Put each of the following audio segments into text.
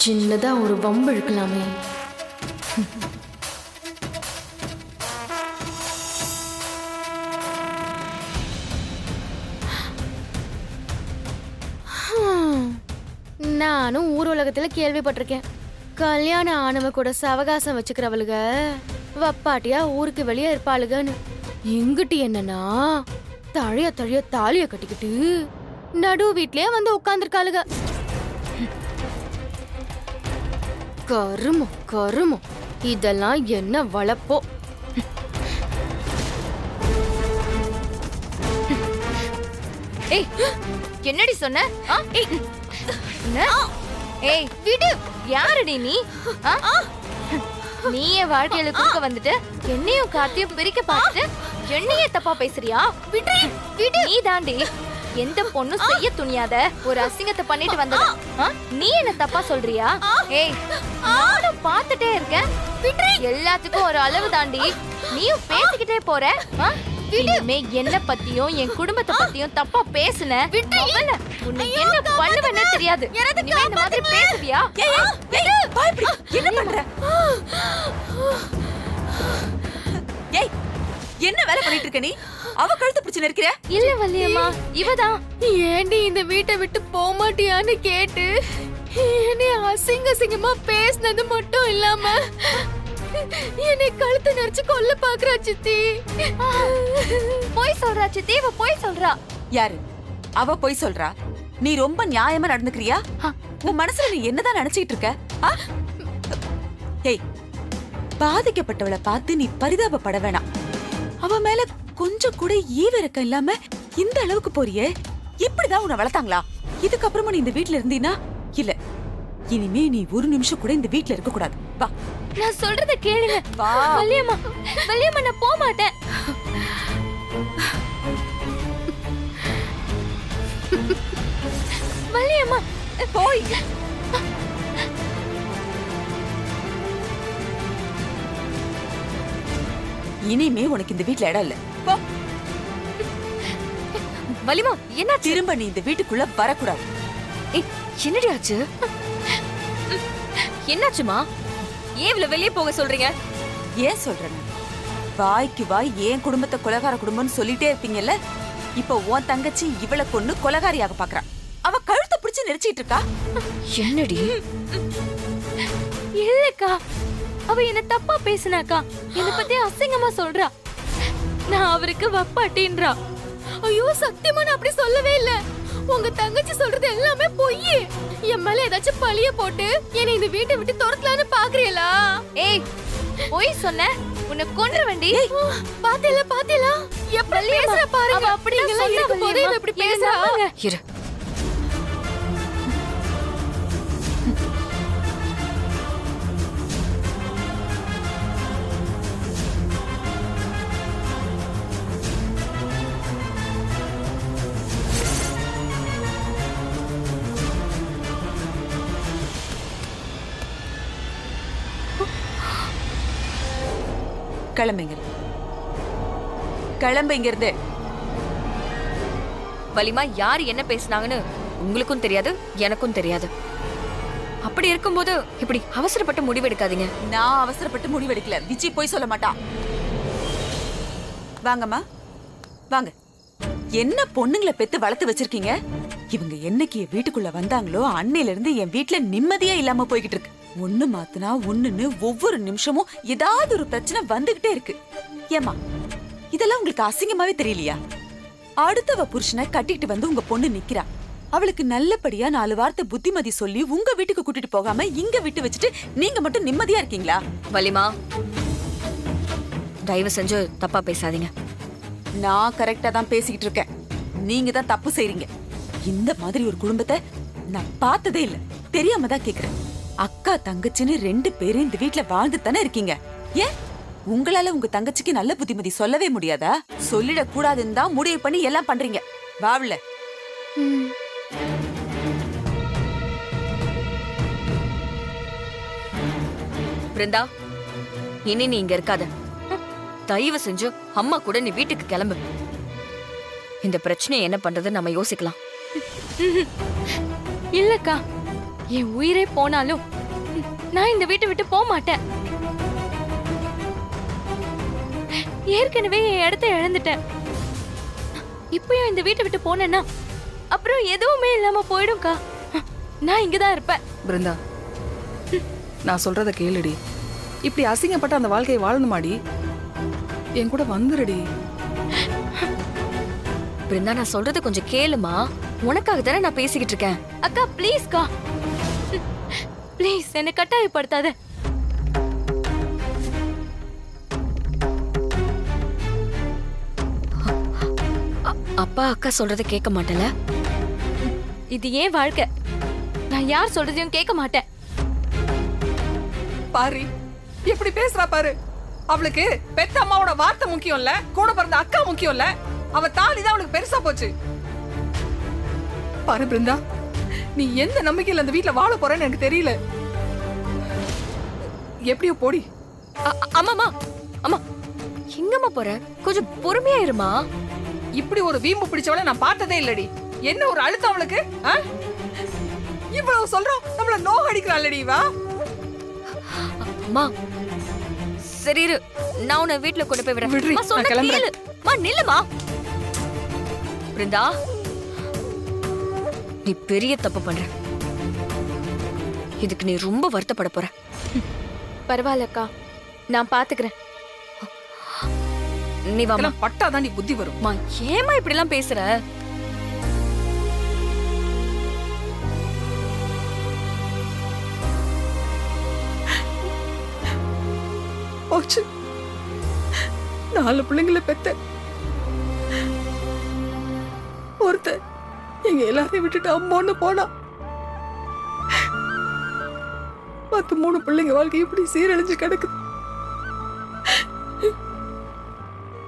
சின்னதா ஒரு வம்பு இழுக்கலாமே. நானும் ஊர் உலகத்துல கேள்விப்பட்டிருக்கேன். கல்யாணம் ஆனவ கூட சவகாசம் வச்சுக்கிறவளுக வப்பாட்டியா ஊருக்கு வெளியே இருப்பாளுகன்னு. எங்கிட்டு என்னன்னா தழைய தழைய தாலிய கட்டிக்கிட்டு நடு வீட்லயே வந்து உட்கார்ந்துருக்காளுக. கருமம் கருமம், இதெல்லாம் என்ன வளப்போ. ஏய், என்னடி சொன்ன? ஏய் விடு, யாருடி நீ? நீ என் வாழ்க்கையில குறுக்க வந்துட்டு என்னையும் கார்த்தியும் பிரிக்க பார்த்துட்டு என்னையே தப்பா பேசுறியா? விடு விடு. நீ தாண்டி எந்த பொண்ணும் செய்ய துணியாத ஒரு அசிங்கத்தை பண்ணிட்டு வந்தது. நீ என்ன தப்பா சொல்றியா? ஏய், நானும் பார்த்துட்டே இருக்கேன். எல்லாத்துக்கும் ஒரு அளவு தாண்டி நீயும் பேசிக்கிட்டே போற. இனிமே என்ன பத்தியும் என் குடும்பத்தை பத்தியும் தப்பா பேசுன உன்னை என்ன பண்ணுவேன்னு தெரியாது. இனிமே இந்த மாதிரி பேசுவியா? என்ன பண்ற? ஏய், என்ன வேலை பண்ணிட்டு இருக்க நீ? அவ கழுத்து பிடிச்சு நிற்கிற? இல்ல வள்ளியம்மா, இவதான். ஏண்டி இந்த வீட்டை விட்டு போக மாட்டியான்னு கேட்டு என்னை அசிங்க அசிங்கமா பேசினது மட்டும் இல்லாம என்னை கழுத்து நெரிச்சு கொல்ல பாக்குறா சித்தி. போய் சொல்றா சித்தி, இவ போய் சொல்றா. யாரு அவ போய் சொல்றா? நீ ரொம்ப நியாயமா நடந்துக்கிறியா? உன் மனசுல நீ என்னதான் நினைச்சிட்டு இருக்க? ஏய், பாதிக்கப்பட்டவளை பார்த்து நீ பரிதாபப்பட வேணாம். அவ மேல கொஞ்சம் கூட ஈவிரக்கம் இல்லாம இந்த அளவுக்கு போறியே. இப்படிதான் உன்னை வளர்த்தாங்களா? இதுக்கப்புறமா நீ இந்த வீட்ல இருந்தீனா? இல்ல, இனிமே நீ ஒரு நிமிஷம் கூட இந்த வீட்ல இருக்க கூடாது. வா, நான் சொல்றத கேளுங்க. வா வள்ளியம்மா, வள்ளியம்மா, நான் போக மாட்டேன். வள்ளியம்மா, போய். இனிமே உனக்கு இந்த வீட்ல இடம் இல்ல. போ. வள்ளியம்மா, என்ன திரும்ப நீ இந்த வீட்டுக்குள்ள வரக்கூடாது. என்னடி ஆச்சு? என்னாச்சுமா? ஏன் இவ்வளவு வெளியே போக சொல்றீங்க? ஏன் சொல்றேன்? வாய்க்கு வாய் ஏன் குடும்பத்தை கொலகார குடும்பம்னு சொல்லிட்டே இருப்பீங்கல்ல. இப்ப உன் தங்கச்சி இவளை கொன்னு கொலகாரியாக பாக்குறா. அவ கழுத்தை பிடிச்சு நெரிச்சிட்டு இருக்கா. என்னடி? இல்லக்கா, அவ என்ன தப்பா பேசினாக்கா. என்ன பத்தி அசிங்கமா சொல்றா. நான் அவருக்கு வப்பாட்டின்றா. ஐயோ சத்தியமா நான் அப்படி சொல்லவே இல்ல. உங்க தங்கச்சி சொல்றது எல்லாமே பொய். என் மேல ஏதாச்சும் பழிய போட்டு என்னை இந்த வீட்டை விட்டு துரத்தலான்னு பாக்குறீங்களா? ஏய், பொய் சொன்ன உன்னை கொன்று வேண்டி. பாத்தீங்களா பாத்தீங்களா எப்படி பேசுற பாருங்க. அவ அப்படிலாம் இருக்கும்போதே இவ இப்படி பேசுறா. இரு. கிளம்புங்க, கிளம்புங்கிறது. வலிமா, யாரு என்ன பேசினாங்கன்னு உங்களுக்கும் தெரியாது, எனக்கும் தெரியாது. அப்படி இருக்கும்போது இப்படி அவசரப்பட்டு முடிவெடுக்காதீங்க. நான் அவசரப்பட்டு முடிவெடுக்கல. விஜி போய் சொல்ல மாட்டான். வாங்கம்மா, வாங்க. என்ன பொண்ணுங்களை பெத்து வளர்த்து வச்சிருக்கீங்க? இவங்க என்னைக்கு என் வீட்டுக்குள்ள வந்தாங்களோ அன்னையில இருந்து என் வீட்டுல நிம்மதியே இல்லாம போய்கிட்டு இருக்கு. ஒண்ணு மாத்துனா ஒண்ணுன்னு ஒவ்வொரு நிமிஷமும் ஏதாவது ஒரு பிரச்சனை வந்துகிட்டே இருக்கு. ஏமா, இதெல்லாம் உங்களுக்கு அசிங்கமாவே தெரியலையா? அடுத்தவ புருஷனை கட்டிட்டு வந்து உங்க பொண்ணு நிக்கிறா. அவளுக்கு நல்லபடியா 4 வார்த்தை புத்திமதி சொல்லி உங்க வீட்டுக்கு கூட்டிட்டு போகாம இங்க விட்டு வச்சுட்டு நீங்க மட்டும் நிம்மதியா இருக்கீங்களா? வலிமா, தயவு செஞ்சு தப்பா பேசாதீங்க. நான் கரெக்டா தான் பேசிக்கிட்டு இருக்கேன். நீங்க தான் தப்பு செய்றீங்க. இந்த மாதிரி ஒரு குடும்பத்தை நான் பார்த்ததே இல்ல. தெரியாம தான் கேக்குறேன். அக்கா தங்கச்சின்னு 2 பேரும் இந்த வீட்ல வாழ்ந்து தானே இருக்கீங்க. ஏன் உங்களால உங்க தங்கச்சிக்கு நல்ல புத்திமதி சொல்லவே முடியாதா? சொல்லிட கூடாதுன்னு தான் முடிவு பண்ணி எல்லாம் பண்றீங்க. வாவுல. பிருந்தா, இனி நீ இங்க இருக்காத. தயவு செஞ்சு அம்மா கூட நீ வீட்டுக்கு கிளம்பு. இந்த பிரச்சனையை என்ன பண்றது நம்ம யோசிக்கலாம். இல்லக்கா, என் உயிரே போனாலும் நான் இந்த வீட்டை விட்டு போக மாட்டேன். ஏற்கனவே என் இடத்த இழந்துட்டேன். இப்பயும் இந்த வீட்டை விட்டு போனேன்னா அப்புறம் எதுவுமே இல்லாம போயிடும்க்கா. நான் இங்கதான் இருப்பேன். பிருந்தா, நான் சொல்றத கேளுடி. இப்படி அசிங்கப்பட்ட அந்த வாழ்க்கையை வாழணுமாடி? என் கூட வந்துருடி. பிருந்தா, நான் சொல்றது கொஞ்சம் கேளுமா. உனக்காக தானே நான் பேசிக்கிட்டு இருக்கேன். அக்கா ப்ளீஸ்க்கா, ப்ளீஸ் என்னை கட்டாயப்படுத்தாத. அப்பா அக்கா சொல்றத கேட்க மாட்டேல? இது ஏன் வாழ்க்கை, நான் யார் சொல்றதையும் கேட்க மாட்டேன். பாரு எப்படி பேசுறா பாரு. அவளுக்கு பெத்த அம்மாவோட வார்த்தை முக்கியம் இல்ல, கூட பிறந்த அக்கா முக்கியம் இல்ல. அவ தாலி தான் அவளுக்கு பெருசா போச்சு. பாரு பிருந்தா, நீ எந்த நம்பிக்கையில அந்த வீட்டுல வாழ போறேன்னு எனக்கு தெரியல. எப்படியோ போடி. அம்மாமா, அம்மா எங்கம்மா போற? கொஞ்சம் பொறுமையா இருமா. இப்படி ஒரு வீம்பு பிடிச்சவளை நான் பார்த்ததே இல்லடி. என்ன ஒரு அழுத்தம் அவளுக்கு. இவ்வளவு சொல்றோம், நம்மள நோக அடிக்கிறாள்டி வா. அம்மா சரி இரு, நான் உன்னை வீட்டுல கொண்டு போய் விடுறேன். விடுறி, அம்மா, சொன்னா நான் கிளம்புறேன். கேளு. அம்மா நில்லுமா. பிருந்தா, நீ பெரிய தப்பு பண்ற. இதுக்கு நீ ரொம்ப வருத்தப்பட போற. பரவாயில்லக்கா, நான் பாத்துக்கிறேன். நீ வா. பட்டாதான் நீ புத்தி வரும். ஏமா இப்படி எல்லாம் பேசுற? போச்சு, 4 பிள்ளைங்களை பெத்த ஒருத்த எங்க எல்லாரையும் விட்டுட்டு அம்மான்னு போனா. மத்த 3 பிள்ளைங்க வாழ்க்கை இப்படி சீரழிஞ்சு கிடக்குது.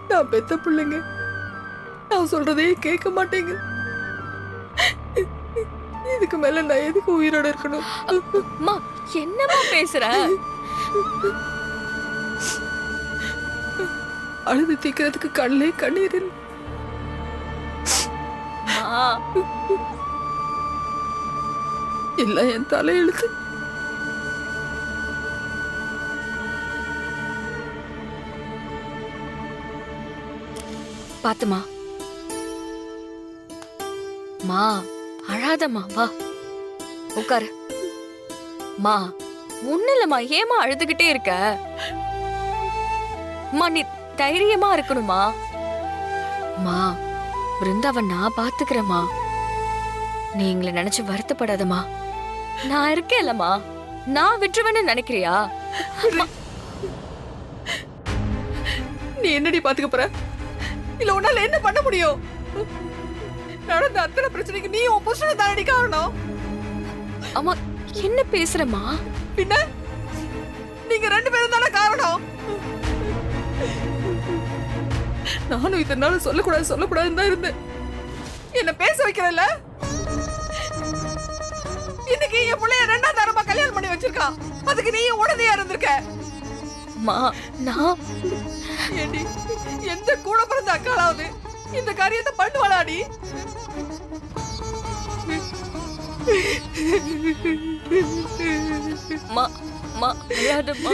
நான் பெத்த பிள்ளைங்க நான் சொல்றதே கேட்க மாட்டேங்க. இதுக்கு மேல நான் எதுக்கு உயிரோட இருக்கணும்? அம்மா என்னமா பேசுற? அழுது தீக்கிறதுக்கு கண்ணிலே கண்ணீர் இல்லை. எல்லாம் என் தலையெழுத்து. பாத்துமா, மா அழாதம்மா, வா உட்காரு. மா ஒண்ணு இல்லம்மா, ஏமா அழுதுகிட்டே இருக்க? மா நீ தைரியமா இருக்கணுமா. மா பிருந்தாவை நான் பாத்துக்கிறேம்மா. நீ எங்களை நினைச்சு வருத்தப்படாதம்மா. நான் இருக்கேன்லம்மா. நான் விட்டுருவேன்னு நினைக்கிறியா? நீ என்னடி பாத்துக்க போற? இல்ல உன்னால என்ன பண்ண முடியும்? நடந்த அத்தனை பிரச்சனைக்கு நீ உன் புருஷனை தானடி காரணம். அம்மா என்ன பேசுறமா? பின்ன நீங்க 2 பேரும் தானே காரணம். நானும் இத்தனை நாள் சொல்லக்கூடாதுன்னு தான் இருந்தேன். என்ன பேச வைக்கிறல்ல. இன்னைக்கு என் பிள்ளைய 2ஆம் தரமா கல்யாணம் பண்ணி வச்சிருக்கான். அதுக்கு நீ உடனடியா இருந்திருக்க. மா நான் ஏண்டி, எந்த கூட பிறந்த அக்காளாவது இந்த காரியத்தை பண்ணுவாளாடி? மா மா அழாதம்மா.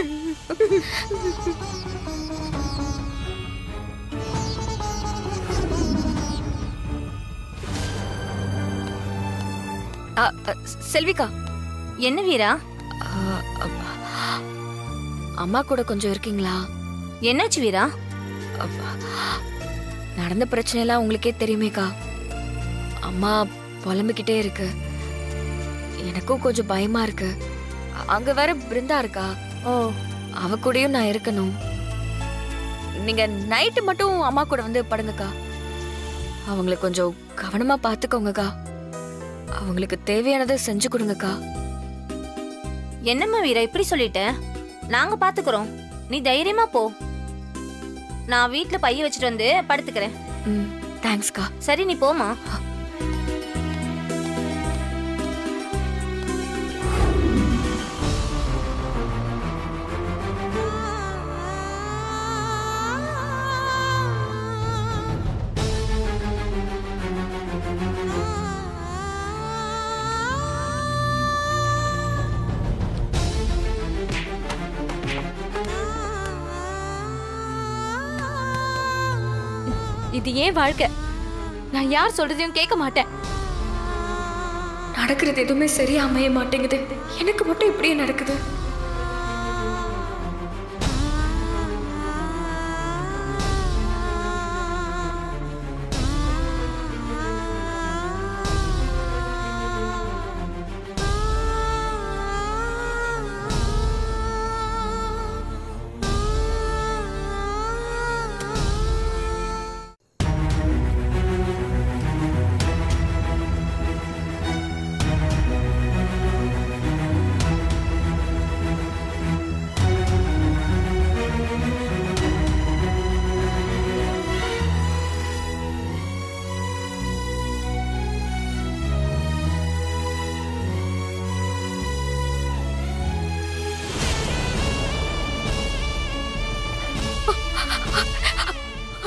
செல்விகா. என்ன வீரா, அம்மா கூட கொஞ்சம் இருக்கீங்களா? என்னாச்சு வீரா? நடந்த பிரச்சனை எல்லாம் உங்களுக்கே தெரியுமேக்கா. அம்மா புலம்பிக்கிட்டே இருக்கு. எனக்கும் கொஞ்சம் பயமா இருக்கு. அங்க வேற பிருந்தா இருக்கா. அவ கூடயும் நான் இருக்கணும். நீங்க நைட்டு மட்டும் அம்மா கூட வந்து படுங்கக்கா. அவங்கள கொஞ்சம் கவனமா பாத்துக்கோங்கக்கா. அவங்களுக்கு தேவையானதை செஞ்சு கொடுங்கக்கா. என்னம்மா வீரா இப்படி சொல்லிட்ட? நாங்க பாத்துக்கிறோம், நீ தைரியமா போ. நான் வீட்ல பைய வச்சுட்டு வந்து படுத்துக்கிறேன். தேங்க்ஸ்க்கா. சரி நீ போமா. இது ஏன் வாழ்க்கை. நான் யார் சொல்றதையும் கேட்க மாட்டேன். நடக்கிறது எதுவுமே சரியா அமைய மாட்டேங்குது. எனக்கு மட்டும் இப்படியே நடக்குது.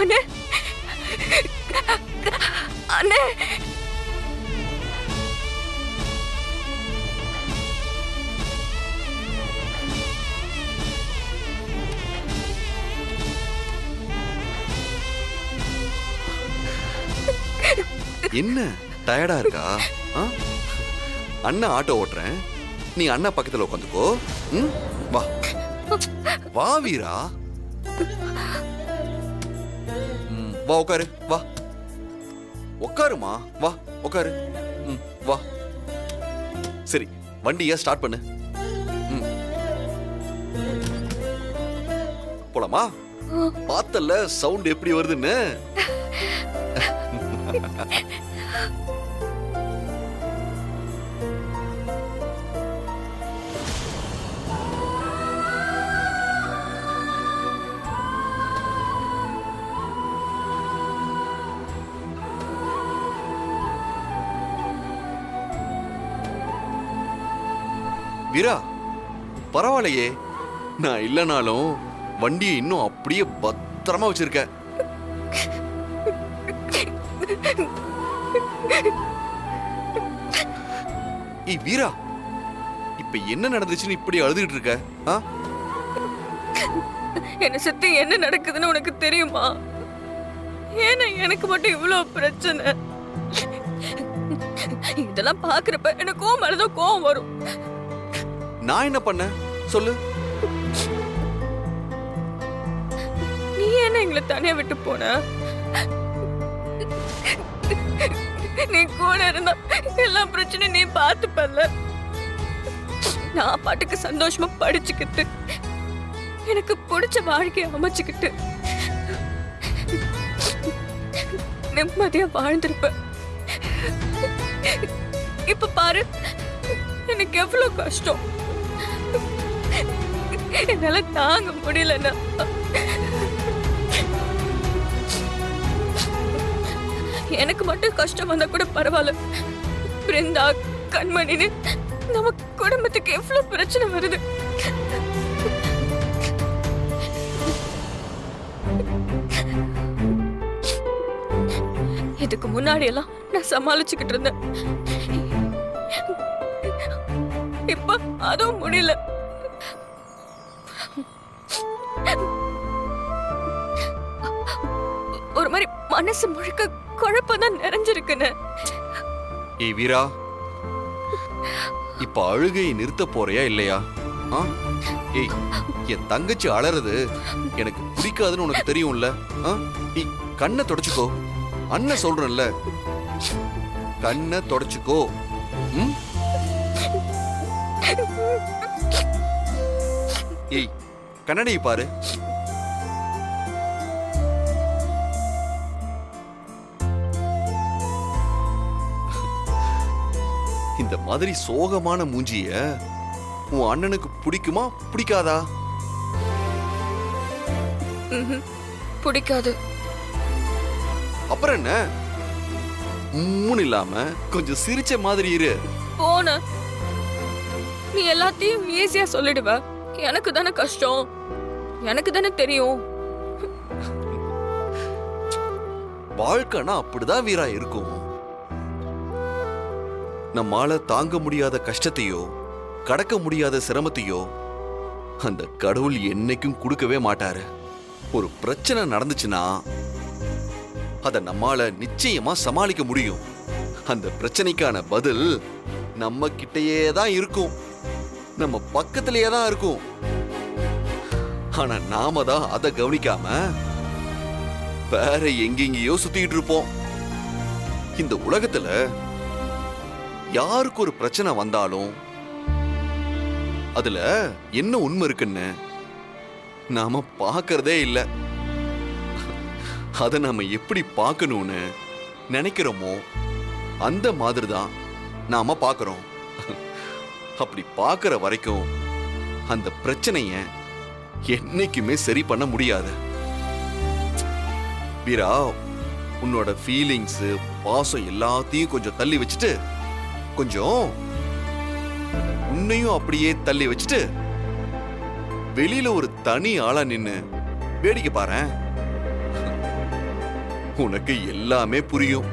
அண்ணே, அண்ணே, என்ன டயர்டா இருக்கா? அண்ணா ஆட்டோ ஓட்டுறேன், நீ அண்ணா பக்கத்துல உட்காந்துக்கோ. வா வா வீரா, வா உட்காரு, வா உட்காருமா, வா உட்காரு. வா சரி, வண்டியை ஸ்டார்ட் பண்ணு. போலாமா? பார்த்தல சவுண்ட் எப்படி வருதுன்னு. வீரா, பரவாயில்லையே, நான் இல்லனாலும் வண்டியை இன்னும் அப்படியே பத்திரமா வச்சிருக்க. வீரா, இப்ப என்ன நடந்துச்சுன்னு இப்படி அழுதுகிட்டு இருக்க? என்ன சுத்தி என்ன நடக்குதுன்னு உனக்கு தெரியுமா? ஏன்னா எனக்கு மட்டும் இவ்வளவு பிரச்சனை. இதெல்லாம் பாக்குறப்ப எனக்கு கோவம் மேலதான் கோவம் வரும். நான் என்ன பண்ண சொல்லு. நீ என்ன எங்களை தனியா விட்டு போன? நீ கூட இருந்தா எல்லா பிரச்சனையும் நீ பார்த்துப்பல்ல. நான் பாட்டுக்கு சந்தோஷமா படிச்சுக்கிட்டு எனக்கு பிடிச்ச வாழ்க்கையை அமைச்சுக்கிட்டு நிம்மதியா வாழ்ந்திருப்ப. இப்ப பாரு, எனக்கு எவ்வளவு கஷ்டம். என்னால தாங்க முடியலன்னா எனக்கு மட்டும் கஷ்டம் வந்தா கூட பரவாயில்ல. பிருந்தா, கண்மணின்னு நம்ம குடும்பத்துக்கு எவ்வளவு பிரச்சனை வருது. இதுக்கு முன்னாடி எல்லாம் நான் சமாளிச்சுக்கிட்டு இருந்தேன். இப்ப அதுவும் முடியல. ஒரு மாதிரி மனசு முழுக்க குழப்பம் நிறைஞ்சிருக்குன்னு. ஏய் வீரா, இப்ப அழுகையை நிறுத்த போறியா இல்லையா? ஏய், என் தங்கச்சி அலறது எனக்கு பிடிக்காதுன்னு உனக்கு தெரியும்ல. நீ கண்ணை தொடச்சுக்கோ. அண்ணன் சொல்றேன்ல, கண்ணை தொடச்சுக்கோ. ஏய், கண்ணாடியை பாரு. இந்த மாதிரி சோகமான மூஞ்சிய உன் அண்ணனுக்கு பிடிக்குமா பிடிக்காதா? பிடிக்காது. அப்புறம் என்ன, மூணு இல்லாம கொஞ்சம் சிரிச்ச மாதிரி இரு. போன நீ எல்லாத்தையும் ஈஸியா சொல்லிடுவ. எனக்கு தானே கஷ்டம், எனக்கு தானே தெரியும். வாழ்க்கைனா அப்படிதான் வீரா இருக்கும். நம்மால தாங்க முடியாத கஷ்டத்தையோ கடக்க முடியாத சிரமத்தையோ அந்த கடவுள் என்னைக்கும் கொடுக்கவே மாட்டாரு. ஒரு பிரச்சனை நடந்துச்சுன்னா அத நம்மால நிச்சயமா சமாளிக்க முடியும். அந்த பிரச்சனைக்கான பதில் நம்ம கிட்டயே தான் இருக்கும், நம்ம பக்கத்திலேயே தான் இருக்கும். ஆனா நாம தான் அதை கவனிக்காம வேற எங்கெங்கேயோ சுத்திட்டு இருப்போம். இந்த உலகத்துல யாருக்கு ஒரு பிரச்சனை வந்தாலும் அதுல என்ன உண்மை இருக்குன்னு நாம பார்க்கறதே இல்ல. அத நாம எப்படி பார்க்கணும்னு நினைக்கிறோமோ அந்த மாதிரி தான் நாம பார்க்கறோம். அப்படி பார்க்கற வரைக்கும் அந்த பிரச்சனைய என்னைக்குமே சரி பண்ண முடியாது. வீரா, உன்னோட ஃபீலிங்ஸ், பாசம் எல்லாத்தையும் கொஞ்சம் தள்ளி வச்சுட்டு, கொஞ்சம் உன்னையும் அப்படியே தள்ளி வச்சுட்டு வெளியில ஒரு தனி ஆளா நின்னு வேடிக்கை பாரேன். உனக்கு எல்லாமே புரியும்.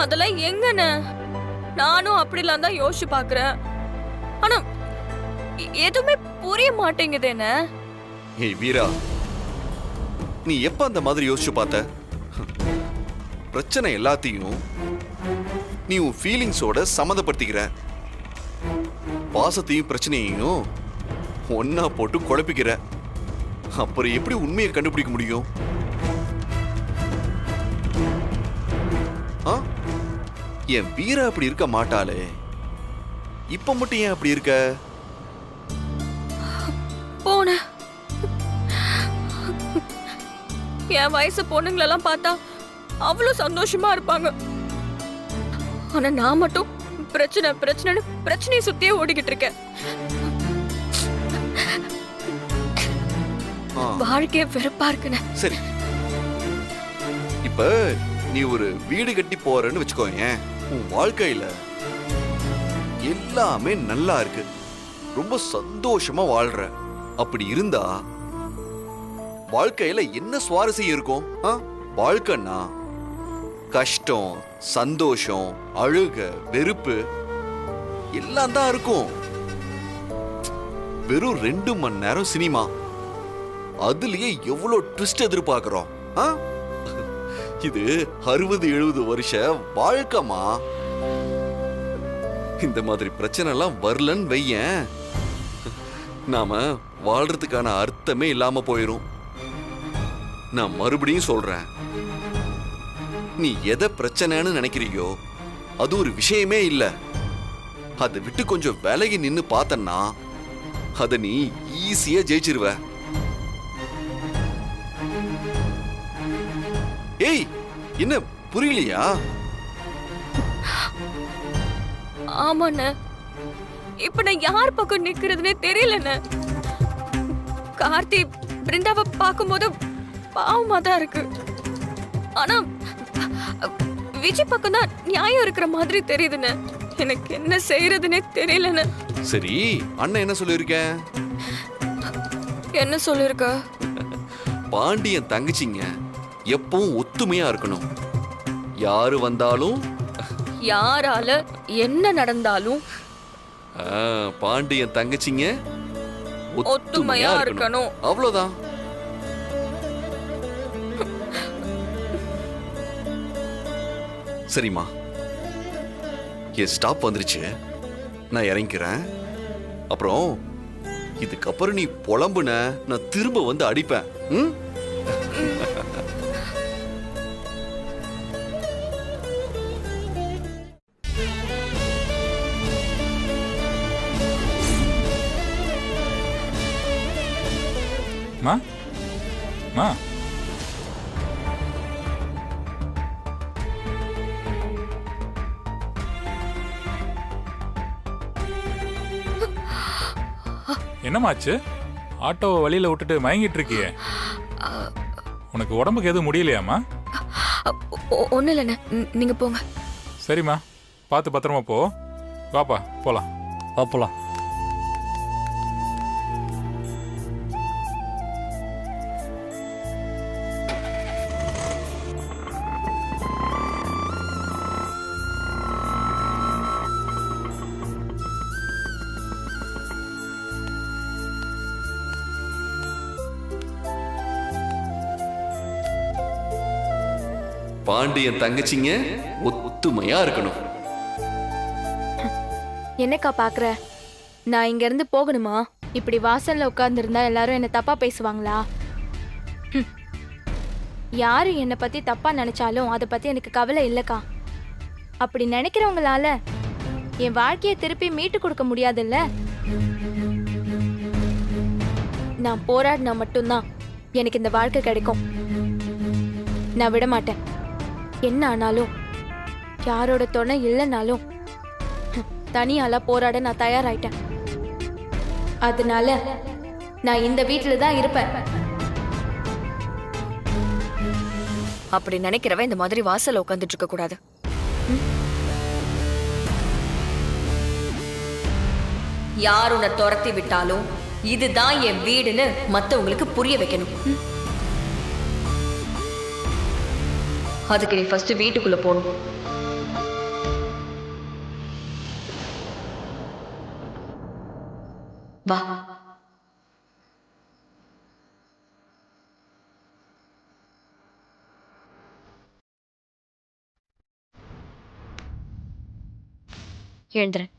அதெல்லாம் எங்கண்ணே? நானும் அப்படிலாம் தான் யோசிச்சு பாக்குறேன். ஆனா எதுவுமே புரிய மாட்டேங்குது என்ன. ஏய் வீரா, நீ எப்ப அந்த மாதிரி யோசிச்சு பார்த்த? பிரச்சனை எல்லாத்தையும் நீ உன் ஃபீலிங்ஸோட சம்மந்தப்படுத்திக்கிற. பாசத்தையும் பிரச்சனையையும் ஒன்னா போட்டு குழப்பிக்கிற. அப்புறம் எப்படி உண்மையை கண்டுபிடிக்க முடியும்? என் வீரா அப்படி இருக்க மாட்டாளே, இப்ப மட்டும் ஏன் அப்படி இருக்க? போன என் வயசு பொண்ணுங்களெல்லாம் பார்த்தா அவ்வளவு சந்தோஷமா இருப்பாங்க. ஆனா நான் மட்டும் பிரச்சனை பிரச்சனைன்னு பிரச்சனையை சுத்தியே ஓடிக்கிட்டு இருக்கேன். வாழ்க்கைய வெறுப்பா இருக்குன்னு. சரி, இப்ப நீ ஒரு வீடு கட்டி போறன்னு வச்சுக்கோங்க. உன் வாழ்க்கையில எல்லாமே நல்லா இருக்கு, ரொம்ப சந்தோஷமா வாழ்ற. அப்படி இருந்தா வாழ்க்கையில என்ன சுவாரஸ்யம் இருக்கும்? வாழ்க்கைன்னா கஷ்டம், சந்தோஷம், அழுக, வெறுப்பு எல்லாம் தான் இருக்கும். வெறும் 2 மணி நேரம் சினிமா, அதுலயே எவ்வளவு ட்விஸ்ட் எதிர்பார்க்கிறோம். இது 60-70 வருஷ வாழ்க்கைமா. இந்த மாதிரி பிரச்சனை எல்லாம் வரலன்னு வையேன், நாம வாழ்றதுக்கான அர்த்தமே இல்லாம போயிரும். நான் மறுபடியும் சொல்றேன், நீ எதை பிரச்சனைன்னு நினைக்கிறியோ அது ஒரு விஷயமே இல்ல. அதை விட்டு கொஞ்சம் விலகி நின்னு பார்த்தன்னா அதை நீ ஈஸியா ஜெயிச்சிருவ. ஏய், என்ன புரியலையா? ஆமாண்ண, இப்ப நான் யார் பக்கம் நிக்கிறதுனே தெரியலண்ண. கார்த்தி பிருந்தாவை பார்க்கும்போது பாவமா தான் இருக்கு. ஆனா விஜய் பக்கம் தான் நியாயம் இருக்கிற மாதிரி தெரியுதுண்ண. எனக்கு என்ன செய்யறதுனே தெரியலண்ண. சரி, அண்ணன் என்ன சொல்லியிருக்கேன்? என்ன சொல்லிருக்க? பாண்டியன் தங்கச்சிங்க எப்பவும் ஒத்துமையா இருக்கணும். யாரு வந்தாலும் யாரால என்ன நடந்தாலும் பாண்டியன் தங்கச்சிங்க ஒத்துமையா இருக்கணும். அவ்வளவுதான். சரிம்மா, என் ஸ்டாப் வந்துருச்சு, நான் இறங்கிக்கிறேன். அப்புறம் இதுக்கப்புறம் நீ புலம்புன, நான் திரும்ப வந்து அடிப்பேன். மா மா என்னமாச்சு? ஆட்டோவை வழியில விட்டுட்டு மயங்கிட்டு இருக்கியே, உனக்கு உடம்புக்கு எதுவும் முடியலையாமா? ஒண்ணு இல்லைண்ண, நீங்க போங்க. சரிம்மா, பார்த்து பத்திரமா போ. வாப்பா போலாம். போலாம். பாண்டியன் தங்கச்சிங்க ஒத்துமையா இருக்கணும். என்னக்கா பாக்குற? நான் இங்க இருந்து போகணுமா? இப்படி வாசல்ல உட்கார்ந்திருந்தா எல்லாரும் என்ன தப்பா பேசுவாங்களா? ஹம். யாரு என்னை பத்தி தப்பா நினைச்சாலும் அதை பத்தி எனக்கு கவலை இல்லக்கா. அப்படி நினைக்கிறவங்களால என் வாழ்க்கையை திருப்பி மீட்டு கொடுக்க முடியாதுல்ல. நான் போராடினா மட்டும்தான் எனக்கு இந்த வாழ்க்கை கிடைக்கும். நான் விட மாட்டேன். என்ன ஆனாலும், யாரோட துணை இல்லைனாலும் தனியால போராட நான் தயாராயிட்டேன். அதனால நான் இந்த வீட்டில தான் இருப்பேன். அப்படி நினைக்கிறவ இந்த மாதிரி வாசல்ல உட்காந்துட்டு இருக்க கூடாது. யார் உன்னை துரத்தி விட்டாலும் இதுதான் என் வீடுன்னு மத்தவங்களுக்கு புரிய வைக்கணும். அதுக்கு நீ ஃபர்ஸ்ட் வீட்டுக்குள்ள போகணும். வா. எழுந்துறேன்.